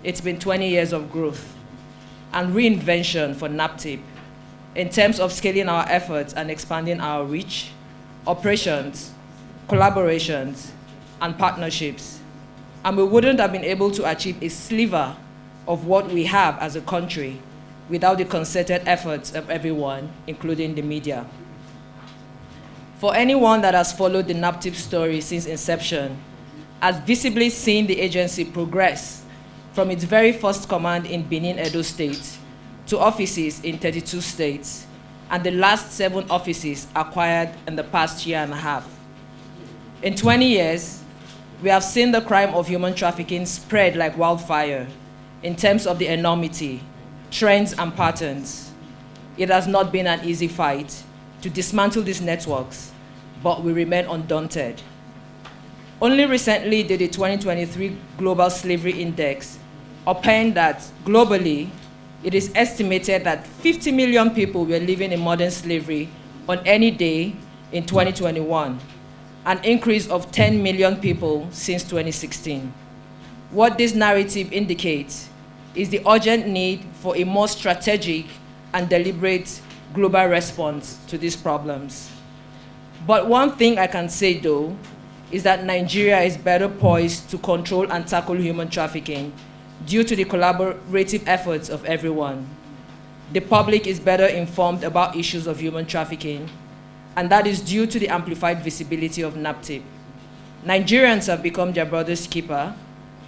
it's been 20 years of growth and reinvention for NAPTIP in terms of scaling our efforts and expanding our reach, operations, collaborations, and partnerships. And we wouldn't have been able to achieve a sliver of what we have as a country without the concerted efforts of everyone, including the media. For anyone that has followed the NAPTIP story since inception, has visibly seen the agency progress from its very first command in Benin, Edo State, to offices in 32 states, and the last 7 offices acquired in the past year and a half. In 20 years, we have seen the crime of human trafficking spread like wildfire in terms of the enormity, trends, and patterns. It has not been an easy fight to dismantle these networks, but we remain undaunted. Only recently did the 2023 Global Slavery Index opine that globally, it is estimated that 50 million people were living in modern slavery on any day in 2021, an increase of 10 million people since 2016. What this narrative indicates is the urgent need for a more strategic and deliberate global response to these problems. But one thing I can say, though, is that Nigeria is better poised to control and tackle human trafficking due to the collaborative efforts of everyone. The public is better informed about issues of human trafficking, and that is due to the amplified visibility of NAPTIP. Nigerians have become their brother's keeper,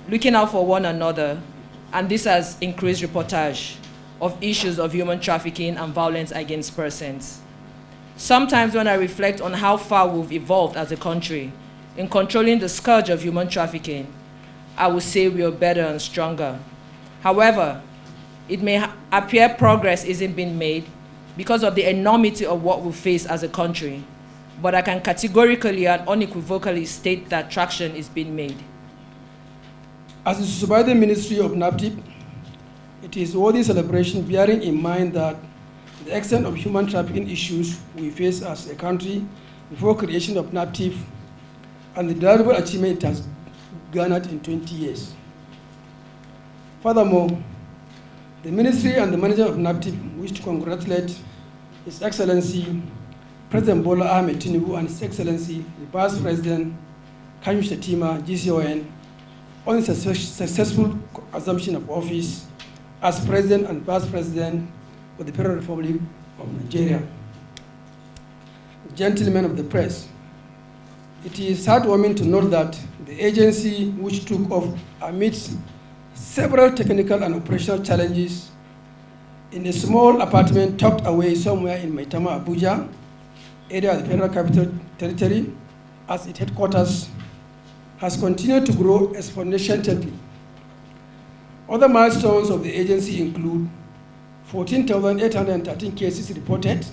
looking out for one another, and this has increased reportage of issues of human trafficking and violence against persons. Sometimes when I reflect on how far we've evolved as a country in controlling the scourge of human trafficking, I would say we are better and stronger. However, it may appear progress isn't being made because of the enormity of what we face as a country, but I can categorically and unequivocally state that traction is being made. As the supervising ministry of NAPTIP, it is worthy celebration bearing in mind that the extent of human trafficking issues we face as a country before creation of NAPTIP and the durable achievement it has garnered in 20 years. Furthermore, the ministry and the manager of NAPTIP wish to congratulate His Excellency President Bola Ahmed Tinubu and His Excellency the Vice President Kashim Shettima, GCON, on the successful assumption of office as President and Vice President of the Federal Republic of Nigeria. Gentlemen of the press, it is heartwarming to note that the agency, which took off amidst several technical and operational challenges in a small apartment tucked away somewhere in Maitama, Abuja, area of the Federal Capital Territory, as its headquarters, has continued to grow exponentially. Other milestones of the agency include 14,813 cases reported,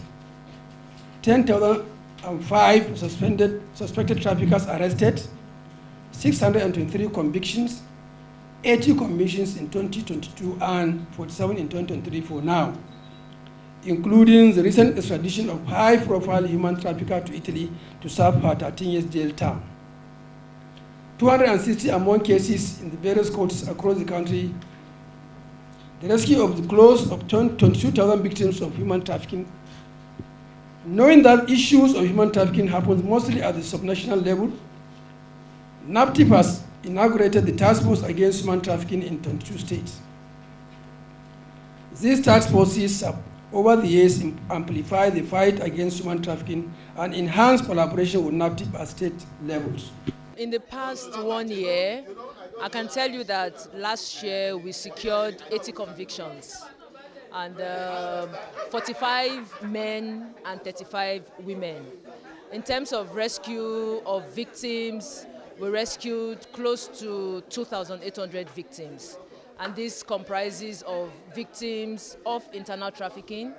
10,005 suspected traffickers arrested, 623 convictions, 80 convictions in 2022 and 47 in 2023 for now, including the recent extradition of high-profile human trafficker to Italy to serve her 13 years jail term. 260 among cases in the various courts across the country, the rescue of the close of 22,000 victims of human trafficking. Knowing that issues of human trafficking happens mostly at the subnational level, NAPTIP has inaugurated the task force against human trafficking in 22 states. These task forces have, over the years, amplified the fight against human trafficking and enhanced collaboration with NAPTIP at state levels. In the past 1 year, I can tell you that last year we secured 80 convictions and 45 men and 35 women. In terms of rescue of victims, we rescued close to 2,800 victims. And this comprises of victims of internal trafficking,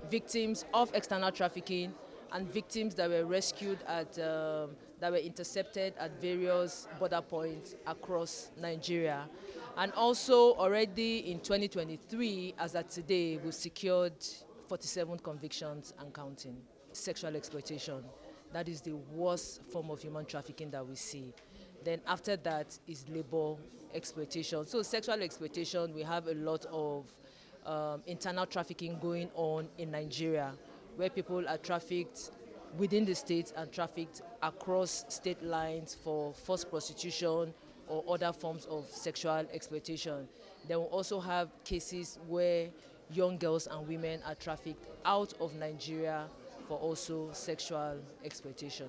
victims of external trafficking, and victims that were rescued at, that were intercepted at various border points across Nigeria. And also already in 2023, as at today, we've secured 47 convictions and counting. Sexual exploitation, that is the worst form of human trafficking that we see. Then after that is labor exploitation. So sexual exploitation, we have a lot of internal trafficking going on in Nigeria, where people are trafficked within the state and trafficked across state lines for forced prostitution or other forms of sexual exploitation. Then we also have cases where young girls and women are trafficked out of Nigeria for also sexual exploitation.